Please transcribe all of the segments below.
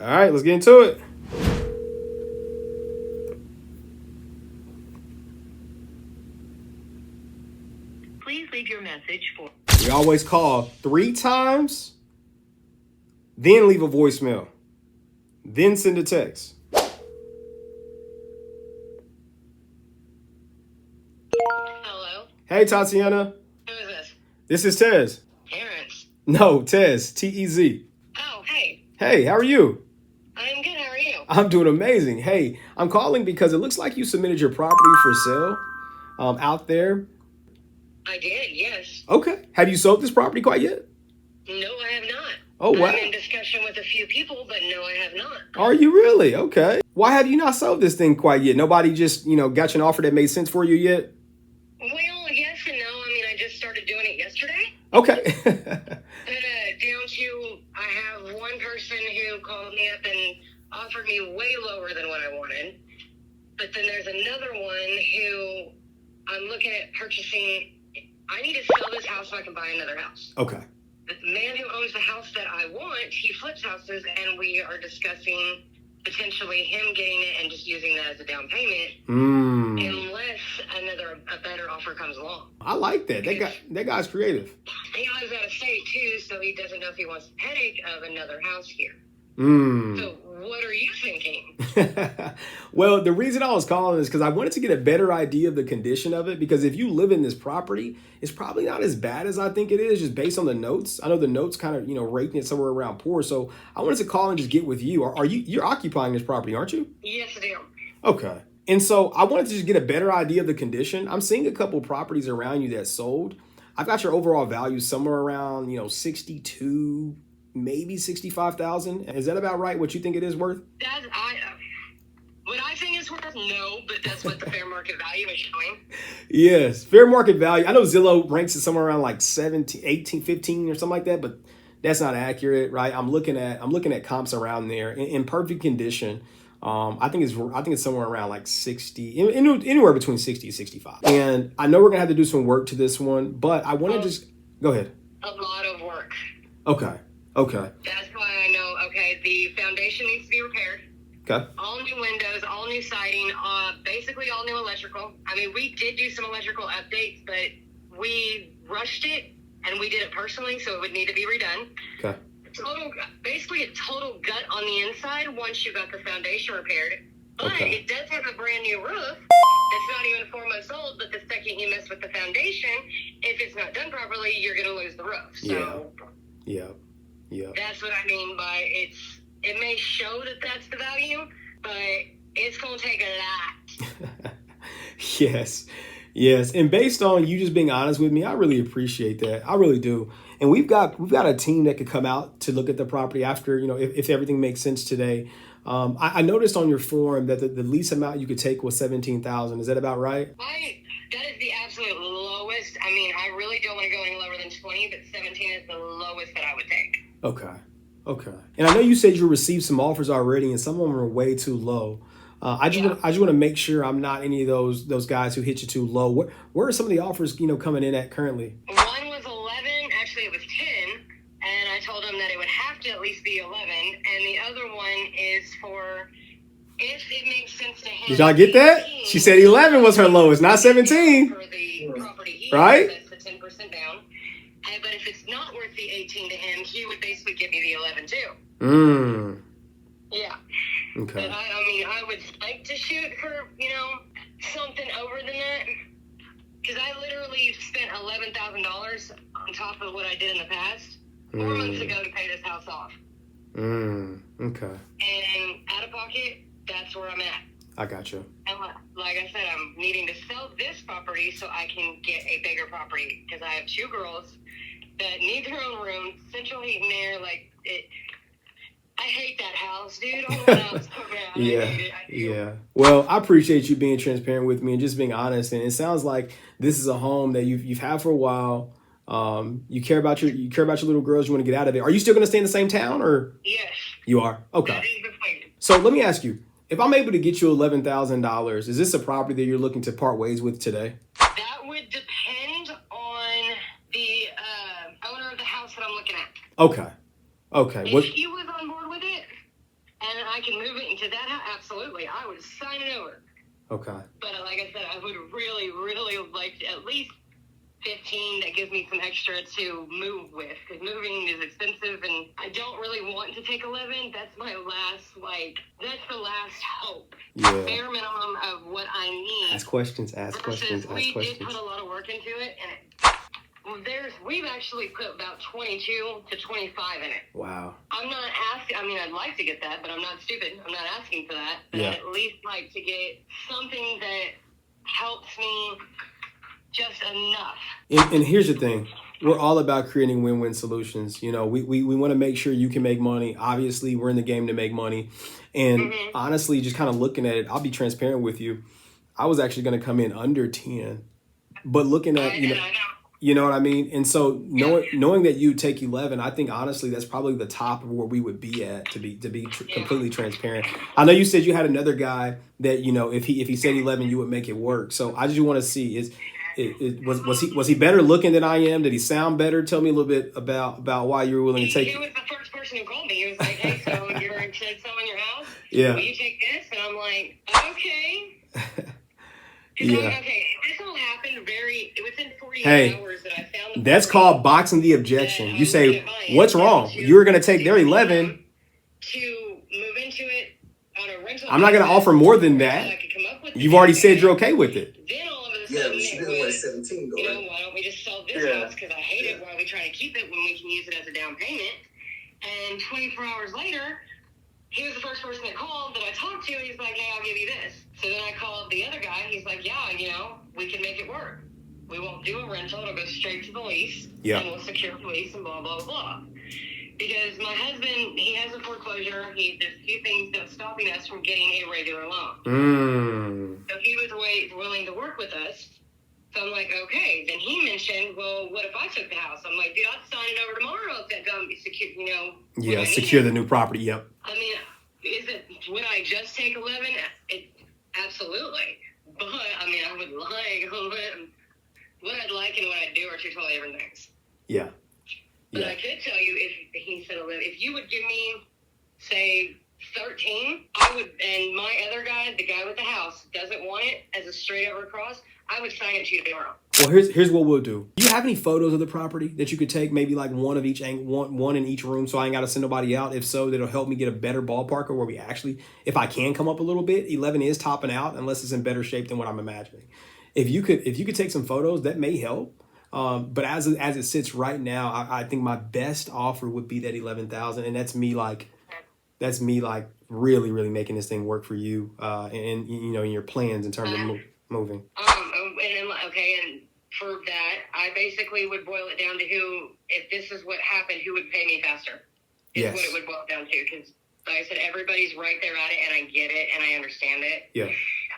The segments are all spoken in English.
All right, let's get into it. Please leave your message for... We always call 3 times, then leave a voicemail, then send a text. Hello? Hey, Tatiana. Who is this? This is Tez. Terrence. No, Tez, T-E-Z. Oh, hey. Hey, how are you? I'm good. How are you? I'm doing amazing. Hey, I'm calling because it looks like you submitted your property for sale out there. I did, yes. Okay. Have you sold this property quite yet? No, I have not. Oh, wow. I'm in discussion with a few people, but no, I have not. Are you really? Okay. Why have you not sold this thing quite yet? Nobody just, got you an offer that made sense for you yet? Well, yes and no. I mean, I just started doing it yesterday. Okay. Down to, I have one person who called me up and offered me way lower than what I wanted. But then there's another one who I'm looking at purchasing. I need to sell this house so I can buy another house. Okay. The man who owns the house that I want, he flips houses, and we are discussing potentially him getting it and just using that as a down payment, unless a better offer comes along. I like that. That guy's creative. He lives out of state too, so he doesn't know if he wants the headache of another house here. So what are you thinking? Well, the reason I was calling is because I wanted to get a better idea of the condition of it, because if you live in this property, it's probably not as bad as I think it is, just based on the notes. I know the notes kind of, rating it somewhere around poor. So I wanted to call and just get with you. You're occupying this property, aren't you? Yes, I am. Okay. And so I wanted to just get a better idea of the condition. I'm seeing a couple properties around you that sold. I've got your overall value somewhere around, 62, maybe 65,000. Is that about right? What you think it is worth? What I think it's worth, no, but that's what the fair market value is showing. Yes, fair market value. I know Zillow ranks it somewhere around like 17, 18, 15 or something like that, but that's not accurate, right? I'm looking at comps around there in perfect condition. I think it's somewhere around like 60, anywhere between 60 and 65. And I know we're gonna have to do some work to this one, but I want to just go ahead. A lot of work. Okay. That's why I know. Okay, the foundation needs to be repaired. Okay. All new windows, all new siding, basically all new electrical. I mean, we did do some electrical updates, but we rushed it and we did it personally, so it would need to be redone. Okay. Basically a total gut on the inside once you got the foundation repaired. But It does have a brand new roof that's not even 4 months old, but the second you mess with the foundation, if it's not done properly, you're going to lose the roof. So Yeah. That's what I mean by it may show that that's the value, but it's going to take a lot. Yes. And based on you just being honest with me, I really appreciate that. I really do. And we've got a team that could come out to look at the property after, if everything makes sense today. I noticed on your form that the least amount you could take was $17,000. Is that about right? That is the absolute lowest. I mean, I really don't want to go any lower than 20, but 17 is the lowest that I would take. Okay. And I know you said you received some offers already, and some of them are way too low. I just want to make sure I'm not any of those guys who hit you too low. Where are some of the offers coming in at currently? One was 11. Actually, it was 10, and I told them that it would have to at least be 11. And the other one is for if it makes sense to him. Did y'all get that? She said 11 was her lowest, not 17. For the property, right? That's the 10% down. But if it's not worth the 18 to him, he would basically give me the 11 too. Yeah. Okay. But I would like to shoot for, something over than that. Because I literally spent $11,000 on top of what I did in the past 4 months ago to pay this house off. Okay. And out of pocket, that's where I'm at. I got you. And like I said, I'm needing to sell this property so I can get a bigger property. Because I have 2 girls that need their own room, central heating there, I hate that house, dude. I don't want a house around. Yeah. Well, I appreciate you being transparent with me and just being honest. And it sounds like this is a home that you've had for a while. You care about your little girls. You want to get out of it. Are you still going to stay in the same town, or? Yes. You are. Okay. That is the plan. So let me ask you: if I'm able to get you $11,000, is this a property that you're looking to part ways with today? That would depend on the owner of the house that I'm looking at. Okay. If he was on board with it, I can move it into that house, absolutely, I would sign it over. Okay. But like I said, I would really, really like to at least 15 that gives me some extra to move with, because moving is expensive and I don't really want to take 11. That's my last, that's the last hope. Yeah. Bare minimum of what I need. Ask questions, ask questions, ask we questions. did put a lot of work into it, and we've actually put about 22 to 25 in it. Wow. I'm not asking, I mean, I'd like to get that, but I'm not stupid. I'm not asking for that. But Yeah. I'd at least like to get something that helps me just enough. And here's the thing. We're all about creating win-win solutions. You know, we want to make sure you can make money. Obviously, we're in the game to make money. And honestly, just kind of looking at it, I'll be transparent with you. I was actually going to come in under 10. But looking at, you know what I mean? And so knowing that you take 11, I think honestly that's probably the top of where we would be at to be completely transparent. I know you said you had another guy that, you know, if he said 11, you would make it work. So I just want to see was he better looking than I am? Did he sound better? Tell me a little bit about why you were willing to take it. He was the first person who called me. He was like, "Hey, so you're in someone in your house? Yeah. Will you take this?" And I'm like, "Okay." Yeah. Okay, this all happened within 48 hours that I found the that's called boxing the objection. You say, what's wrong? You were going to take their 11. To move into it on a rental. I'm not going to offer more than that. You've already said you're okay with it. Then all of a sudden it was, 17 though, you know, why don't we just sell this house because I hate it? Why are we trying to keep it when we can use it as a down payment? And 24 hours later, he was the first person that called that I talked to. He's like, "Hey, I'll give you this." So then I called the other guy. He's like, "Yeah, you know, we can make it work. We won't do a rental. It'll go straight to the lease. Yeah. And we'll secure the lease and blah, blah, blah." Because my husband, he has a foreclosure. There's a few things that's stopping us from getting a regular loan. So he was willing to work with us. So I'm like, okay. Then he mentioned, well, what if I took the house? I'm like, dude, I'll sign it over tomorrow if that secure, you know. Yeah, secure the new property. Yep. I mean, would I just take 11? Absolutely. But, I mean, I would what I'd like and what I'd do are two totally different things. Yeah. But I could tell you, if he said 11, if you would give me, say, 13, I would, and my other guy, the guy with the house, doesn't want it as a straight over cross, I would sign it to you tomorrow. Well, here's what we'll do. Do you have any photos of the property that you could take, maybe like one of each, one in each room, so I ain't got to send nobody out? If so, that'll help me get a better ballpark of where we actually, if I can come up a little bit. 11 is topping out unless it's in better shape than what I'm imagining. If you could take some photos, that may help. But as it sits right now, I think my best offer would be that 11,000, and that's me like really, really making this thing work for you, and you know, in your plans in terms of moving. And for that, I basically would boil it down to if this is what happened, who would pay me faster? Is what it would boil down to. Because, like I said, everybody's right there at it, and I get it, and I understand it. Yeah.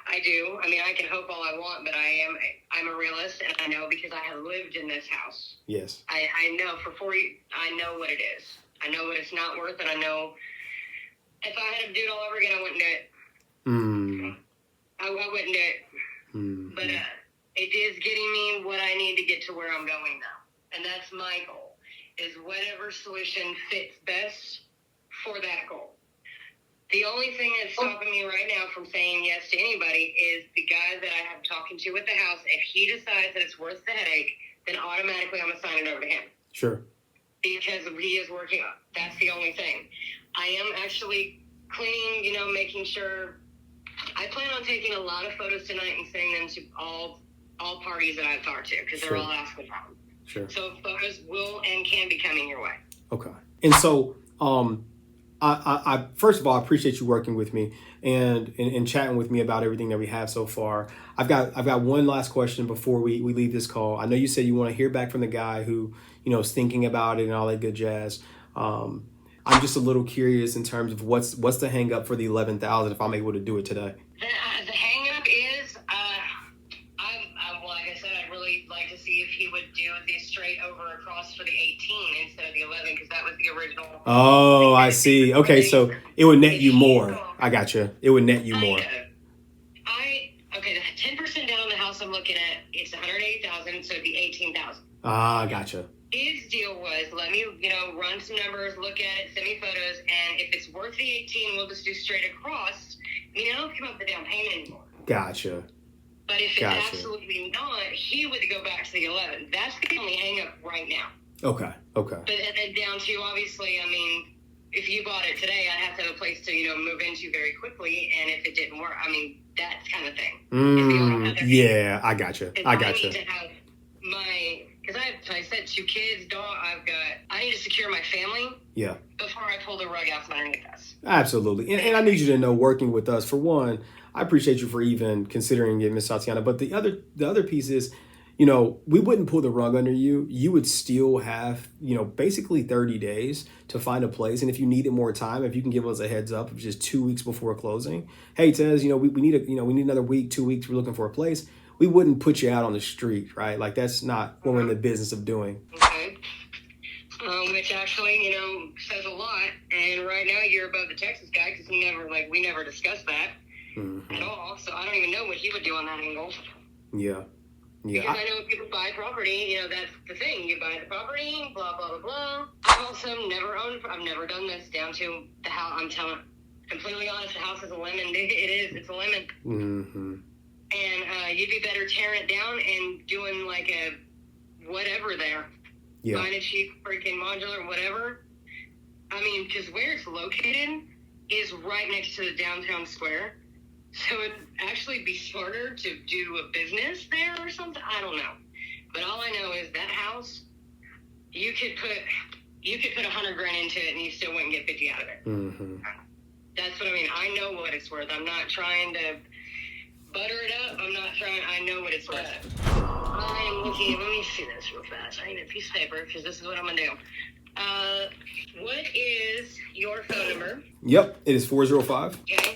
I do. I mean, I can hope all I want, but I'm a realist, and I know because I have lived in this house. Yes. I know I know what it is. I know what it's not worth, and I know if I had to do it all over again, I wouldn't do it. I wouldn't do it. But it is getting me what I need to get to where I'm going now. And that's my goal, is whatever solution fits best for that goal. The only thing that's stopping me right now from saying yes to anybody is the guy that I have talking to at the house. If he decides that it's worth the headache, then automatically I'm going to sign it over to him. Sure. Because he is working on it. That's the only thing. I am actually cleaning, you know, making sure. I plan on taking a lot of photos tonight and sending them to all parties that I've talked to, because they're all asking for them. Sure. So photos will and can be coming your way. Okay. And so, I first of all, I appreciate you working with me and chatting with me about everything that we have so far. I've got one last question before we leave this call. I know you said you want to hear back from the guy who, you know, is thinking about it and all that good jazz. I'm just a little curious in terms of what's the hang up for the 11,000 if I'm able to do it today. The hang up is, like I said, I'd really like to see if he would do the straight over across for the 18 instead of the 11, because that was the original. Oh, I see. Okay, so it would net you more. I got you. It would net you more. Okay, the 10% down on the house I'm looking at, it's 180,000, so it'd be 18,000. Ah, gotcha. his deal was, let me, run some numbers, look at it, send me photos, and if it's worth the 18, we'll just do straight across. I don't come up with the down payment anymore. Gotcha. But if it's absolutely not, he would go back to the 11. That's the only hang up right now. Okay. But then down to, obviously, if you bought it today, I'd have to have a place to, move into very quickly. And if it didn't work, that kind of thing. Yeah, I gotcha. I need to have because I said 2 kids, dog. I need to secure my family. Yeah. Before I pull the rug out from underneath us. Absolutely. And I need you to know, working with us, for one, I appreciate you for even considering it, Miss Tatiana. But the other piece is, we wouldn't pull the rug under you. You would still have, basically 30 days to find a place. And if you needed more time, if you can give us a heads up of just 2 weeks before closing, hey, Tez, we need we need another week, 2 weeks. We're looking for a place. We wouldn't put you out on the street, right? Like, that's not what we're in the business of doing. Okay. Which actually, says a lot. And right now you're above the Texas guy because we never discussed that at all. So I don't even know what he would do on that angle. Yeah. Because I know if people buy property, that's the thing. You buy the property, blah, blah, blah, blah. I've also I've never done this down to the house. I'm completely honest, the house is a lemon. It's a lemon. Mm-hmm. And you'd be better tearing it down and doing like a whatever there. Yeah. Buying a cheap freaking modular, whatever. Because where it's located is right next to the downtown square. So it'd actually be smarter to do a business there or something. I don't know. But all I know is that house, you could put $100,000 into it and you still wouldn't get 50 out of it. Mm-hmm. That's what I mean. I know what it's worth. I'm not trying to butter it up. I know what it's worth. I am looking, let me see this real fast. I need a piece of paper because this is what I'm going to do. What is your phone number? Yep, it is 405. Okay.